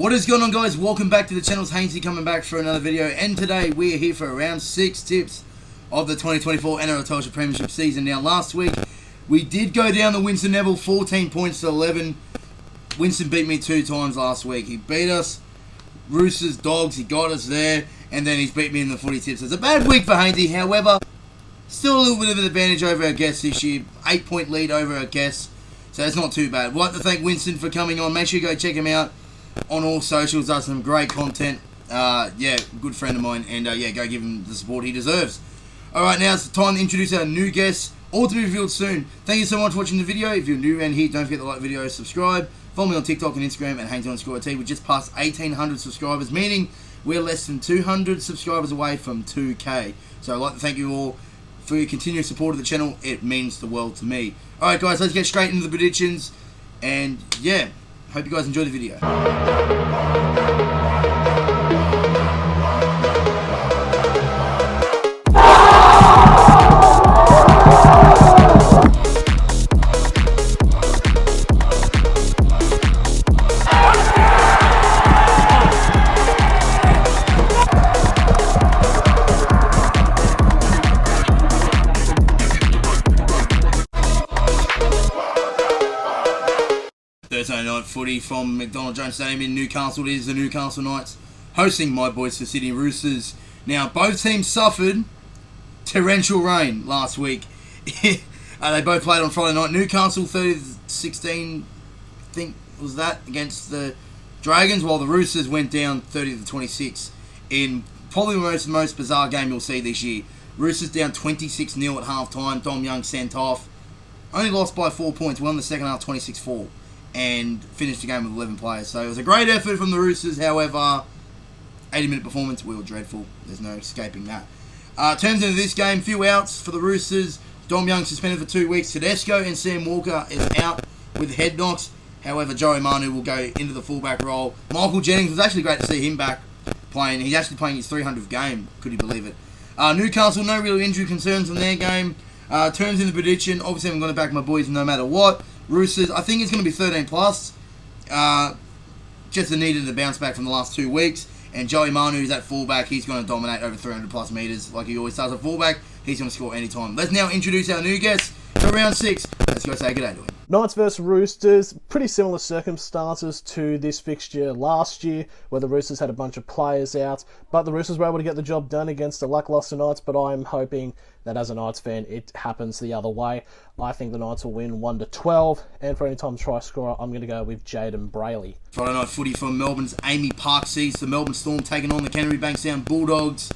What is going on, guys? Welcome back to the channel. It's Haynesy coming back for another video, and today we are here for round 6 tips of the 2024 NRL Telstra Premiership season. Now, last week we did go down the Winston Neville 14 points to 11. Winston beat me 2 times last week. He beat us, Roosters, Dogs, he got us there, and then he's beat me in the footy tips. It's a bad week for Haynesy, however, still a little bit of an advantage over our guests this year. 8-point lead over our guests, so it's not too bad. We'd like to thank Winston for coming on. Make sure you go check him out on all socials. Does some great content. Good friend of mine, and go give him the support he deserves. Alright, now it's time to introduce our new guests, all to be revealed soon. Thank you so much for watching the video. If you're new around here, don't forget to like the video, subscribe, follow me on TikTok and Instagram at Haynesy_T. We just passed 1,800 subscribers, meaning we're less than 200 subscribers away from 2K. So I'd like to thank you all for your continued support of the channel. It means the world to me. Alright guys, let's get straight into the predictions, and hope you guys enjoy the video. Thursday night footy from McDonald Jones Stadium in Newcastle. It is the Newcastle Knights hosting my boys, the Sydney Roosters. Now, both teams suffered torrential rain last week. They both played on Friday night. Newcastle 30-16, I think was that, against the Dragons, while the Roosters went down 30-26 in probably the most bizarre game you'll see this year. Roosters down 26-0 at half-time. Dom Young sent off. Only lost by 4 points. Won the second half 26-4. And finished the game with 11 players. So it was a great effort from the Roosters. However, 80-minute performance, we were dreadful. There's no escaping that. Turns into this game, few outs for the Roosters. Dom Young suspended for 2 weeks. Tedesco and Sam Walker is out with head knocks. However, Joey Manu will go into the fullback role. Michael Jennings, was actually great to see him back playing. He's actually playing his 300th game. Could you believe it? Newcastle, no real injury concerns in their game. Terms in the prediction, obviously I'm going to back my boys no matter what. Roosters, I think it's going to be 13 plus. Just needed to bounce back from the last 2 weeks. And Joey Manu is at fullback. He's going to dominate over 300 plus metres like he always does at fullback. He's going to score anytime. Let's now introduce our new guests for round 6. Let's go say good day to him. Knights versus Roosters, pretty similar circumstances to this fixture last year, where the Roosters had a bunch of players out, but the Roosters were able to get the job done against the lacklustre Knights, but I'm hoping that as a Knights fan, it happens the other way. I think the Knights will win 1-12, and for any time try scorer, I'm going to go with Jaden Brayley. Friday night footy from Melbourne's Amy Park sees the Melbourne Storm taking on the Canterbury Bankstown Bulldogs.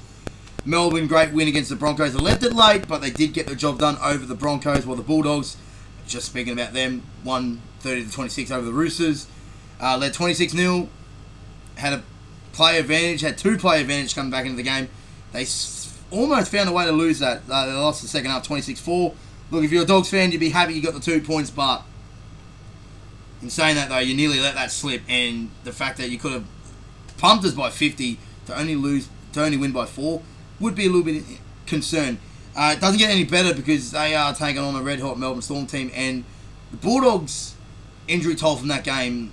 Melbourne, great win against the Broncos. They left it late, but they did get the job done over the Broncos, while the Bulldogs, just speaking about them, won 30-26 over the Roosters. Led 26-0, had a player advantage, had 2 player advantage coming back into the game. They almost found a way to lose that. They lost the second half 26-4. Look, if you're a Dogs fan, you'd be happy you got the 2 points, but in saying that though, you nearly let that slip, and the fact that you could have pumped us by 50 to only win by 4 would be a little bit of concern. It doesn't get any better because they are taking on a red-hot Melbourne Storm team, and the Bulldogs' injury toll from that game,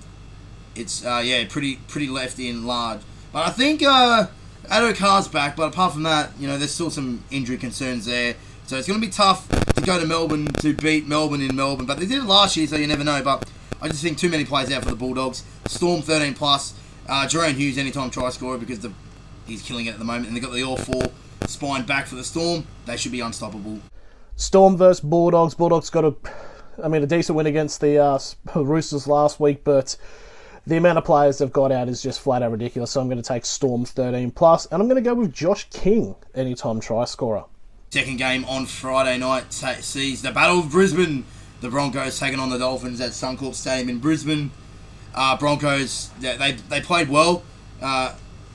it's pretty left in large. But I think Addo Carr's back, but apart from that, there's still some injury concerns there. So it's going to be tough to go to Melbourne to beat Melbourne in Melbourne, but they did it last year, so you never know. But I just think too many players out for the Bulldogs. Storm 13 plus. Jerome Hughes anytime try scorer because he's killing it at the moment, and they've got the all-4 spine back for the Storm. They should be unstoppable. Storm versus Bulldogs. Bulldogs got a decent win against the Roosters last week, but the amount of players they've got out is just flat out ridiculous. So I'm going to take Storm 13 plus, and I'm going to go with Josh King, anytime try scorer. Second game on Friday night sees the Battle of Brisbane. The Broncos taking on the Dolphins at Suncorp Stadium in Brisbane. Broncos, they played well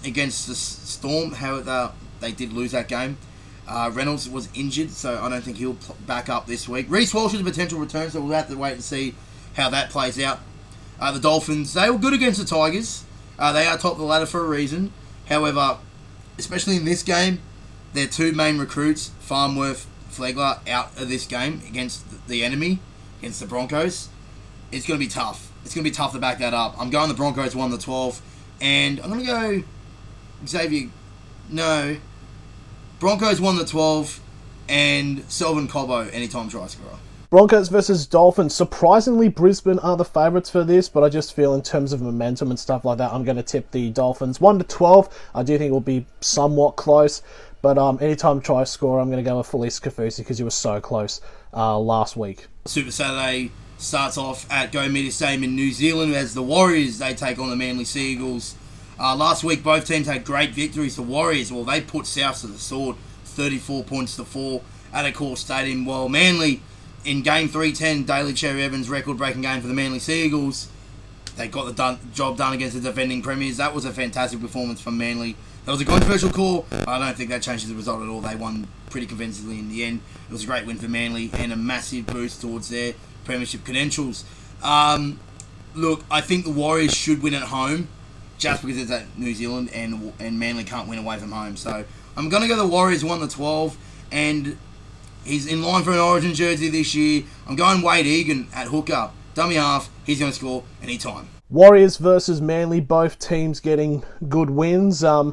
against the Storm. However, they did lose that game. Reynolds was injured, so I don't think he'll back up this week. Reece Walsh is a potential return, so we'll have to wait and see how that plays out. The Dolphins, they were good against the Tigers. They are top of the ladder for a reason. However, especially in this game, their 2 main recruits, Farnworth, Flegler, out of this game against the enemy, against the Broncos. It's going to be tough. It's going to be tough to back that up. I'm going the Broncos 1-12. And I'm going to go Xavier. No. Broncos 1 to 12. And Selvin Cobbo, anytime try scorer. Broncos versus Dolphins. Surprisingly, Brisbane are the favourites for this, but I just feel in terms of momentum and stuff like that, I'm going to tip the Dolphins 1 to 12. I do think it will be somewhat close, but anytime try scorer, I'm going to go with Felice Kafusi because he was so close last week. Super Saturday starts off at Go Media Stadium in New Zealand as the Warriors, they take on the Manly Sea Eagles. Last week, both teams had great victories. The Warriors, well, they put South to the sword, 34 points to 4 at a core stadium, while Manly, in Game 310, Daly Cherry Evans' record-breaking game for the Manly Sea Eagles, they got the job done against the defending premiers. That was a fantastic performance from Manly. That was a controversial call. I don't think that changes the result at all. They won pretty convincingly in the end. It was a great win for Manly and a massive boost towards their Premiership credentials. Look, I think the Warriors should win at home just because it's at New Zealand and Manly can't win away from home. So I'm going to go the Warriors 1 to 12, and he's in line for an Origin jersey this year. I'm going Wade Egan at hooker. Dummy half. He's going to score anytime. Warriors versus Manly. Both teams getting good wins. I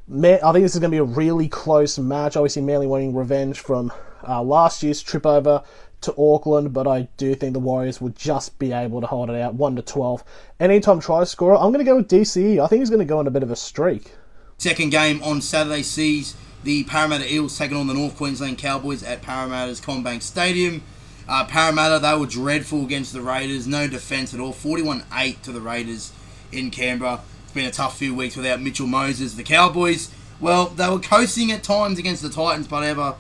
think this is going to be a really close match. Obviously, Manly wanting revenge from last year's trip over to Auckland, but I do think the Warriors will just be able to hold it out 1 to 12. Anytime try scorer, I'm going to go with DCE. I think he's going to go on a bit of a streak. Second game on Saturday sees the Parramatta Eels taking on the North Queensland Cowboys at Parramatta's CommBank Stadium. Parramatta, they were dreadful against the Raiders. No defence at all. 41-8 to the Raiders in Canberra. It's been a tough few weeks without Mitchell Moses. The Cowboys, well, they were coasting at times against the Titans, but ever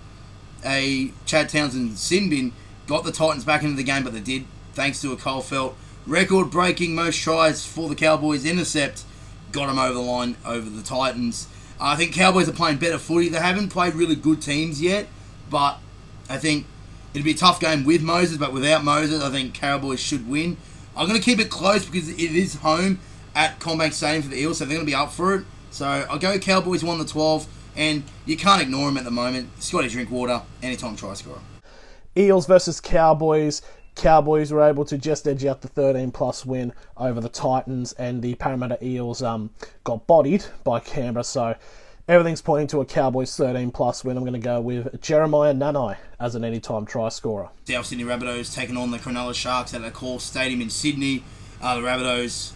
a Chad Townsend sin bin got the Titans back into the game, but they did, thanks to a Cole Felt record-breaking most tries for the Cowboys intercept. Got them over the line over the Titans. I think Cowboys are playing better footy. They haven't played really good teams yet, but I think it'll be a tough game with Moses, but without Moses, I think Cowboys should win. I'm going to keep it close because it is home at CommBank Stadium for the Eels, so they're going to be up for it. So I'll go Cowboys 1 to 12, and you can't ignore him at the moment. Scotty Drinkwater, anytime try scorer. Eels versus Cowboys. Cowboys were able to just edge out the 13-plus win over the Titans, and the Parramatta Eels got bodied by Canberra, so everything's pointing to a Cowboys 13-plus win. I'm going to go with Jeremiah Nanai as an anytime try scorer. South Sydney Rabbitohs taking on the Cronulla Sharks at a core stadium in Sydney. The Rabbitohs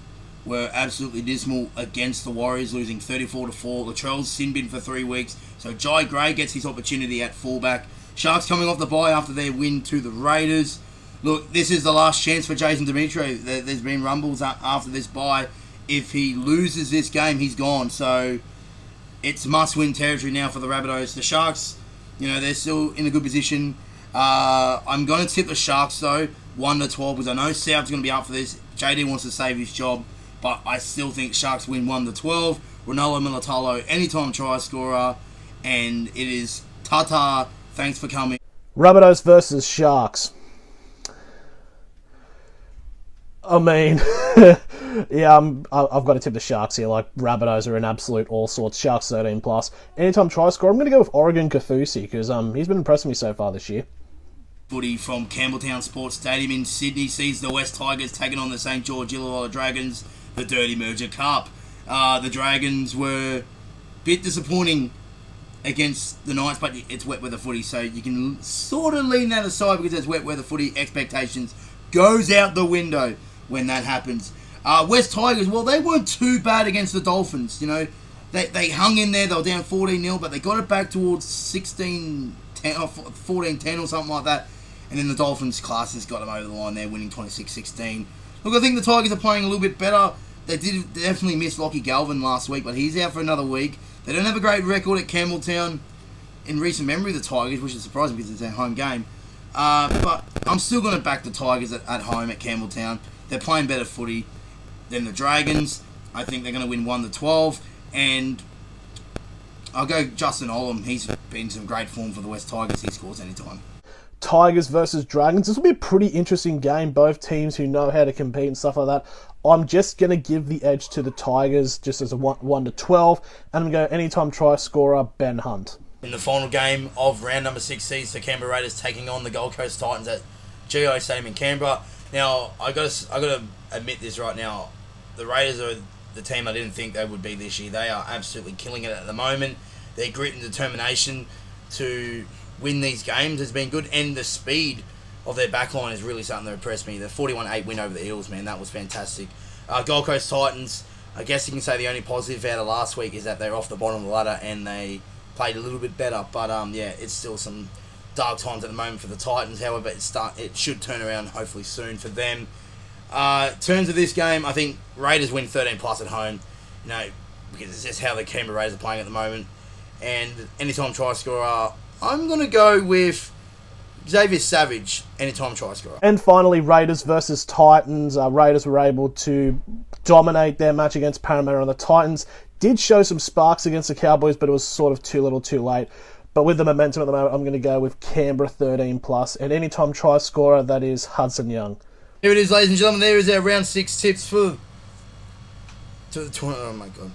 were absolutely dismal against the Warriors, losing 34 to 4. Latrell's sin bin for 3 weeks, so Jai Gray gets his opportunity at fullback. Sharks coming off the bye after their win to the Raiders. Look, this is the last chance for Jason Demetriou. There's been rumbles after this bye. If he loses this game, he's gone. So it's must-win territory now for the Rabbitohs. The Sharks, they're still in a good position. I'm going to tip the Sharks, though, 1 to 12, because I know South's going to be up for this. JD wants to save his job, but I still think Sharks win 1 to 12. Ronaldo Militalo, anytime try scorer, and it is Tata. Thanks for coming. Rabbitohs versus Sharks. I mean, yeah, I've got to tip the Sharks here. Like, Rabbitohs are in absolute all sorts. Sharks 13 plus. Anytime try score, I'm going to go with Oregon Kafusi because he's been impressing me so far this year. Footy from Campbelltown Sports Stadium in Sydney sees the West Tigers taking on the St. George Illawarra Dragons, the Dirty Merger Cup. The Dragons were a bit disappointing against the Knights, but it's wet weather footy, so you can sort of lean that aside because it's wet weather footy. Expectations goes out the window when that happens. West Tigers, well, they weren't too bad against the Dolphins. They hung in there. They were down 14-0, but they got it back towards 16-10 or 14-10 or something like that. And then the Dolphins classes got them over the line there, winning 26-16. Look, I think the Tigers are playing a little bit better. They did definitely miss Lockie Galvin last week, but he's out for another week. They don't have a great record at Campbelltown in recent memory, the Tigers, which is surprising because it's their home game. But I'm still going to back the Tigers at home at Campbelltown. They're playing better footy than the Dragons. I think they're going to win 1 to 12. And I'll go Justin Olam. He's been in some great form for the West Tigers. He scores anytime. Tigers versus Dragons. This will be a pretty interesting game. Both teams who know how to compete and stuff like that. I'm just going to give the edge to the Tigers just as a 1 to 12. And I'm going to go anytime try scorer, Ben Hunt. In the final game of round number 6 seeds, the Canberra Raiders taking on the Gold Coast Titans at GI Stadium in Canberra. Now, I got to admit this right now. The Raiders are the team I didn't think they would be this year. They are absolutely killing it at the moment. Their grit and determination to win these games has been good, and the speed of their backline is really something that impressed me. The 41-8 win over the Eels, man, that was fantastic. Gold Coast Titans, I guess you can say the only positive out of last week is that they're off the bottom of the ladder and they played a little bit better. But yeah, it's still some dark times at the moment for the Titans. However, it should turn around hopefully soon for them. In terms of this game, I think Raiders win 13 plus at home. You know, because it's just how the Canberra Raiders are playing at the moment. And anytime try scorer, I'm going to go with Xavier Savage, anytime try scorer. And finally, Raiders versus Titans. Raiders were able to dominate their match against Parramatta, and the Titans did show some sparks against the Cowboys, but it was sort of too little too late. But with the momentum at the moment, I'm going to go with Canberra 13 plus, and anytime try scorer, that is Hudson Young. Here it is, ladies and gentlemen. There is our round 6 tips for oh my god.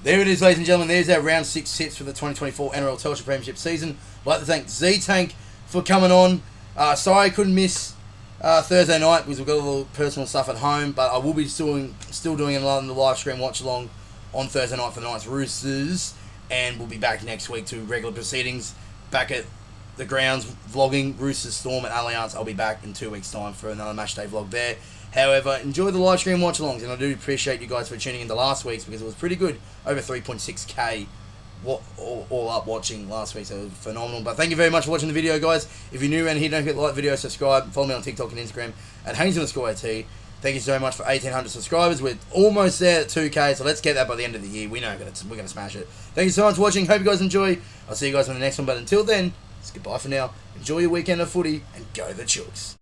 There it is, ladies and gentlemen. There's our round 6 tips for the 2024 NRL Telstra Premiership season. I'd like to thank Z-Tank for coming on. Sorry I couldn't miss Thursday night because we've got a little personal stuff at home, but I will be still doing another live stream watch along on Thursday night for the night's Roosters, and we'll be back next week to regular proceedings back at the grounds vlogging Roosters Storm at Allianz. I'll be back in 2 weeks' time for another match day vlog there. However, enjoy the live stream watch-alongs, and I do appreciate you guys for tuning into last week's because it was pretty good. Over 3.6k all up watching last week, so it was phenomenal. But thank you very much for watching the video, guys. If you're new around here, don't forget to like the video, subscribe, follow me on TikTok and Instagram at Haynesy_IT. Thank you so much for 1,800 subscribers. We're almost there at 2k, so let's get that by the end of the year. We know we're going to smash it. Thank you so much for watching. Hope you guys enjoy. I'll see you guys on the next one, but until then, it's goodbye for now. Enjoy your weekend of footy, and go the Chooks.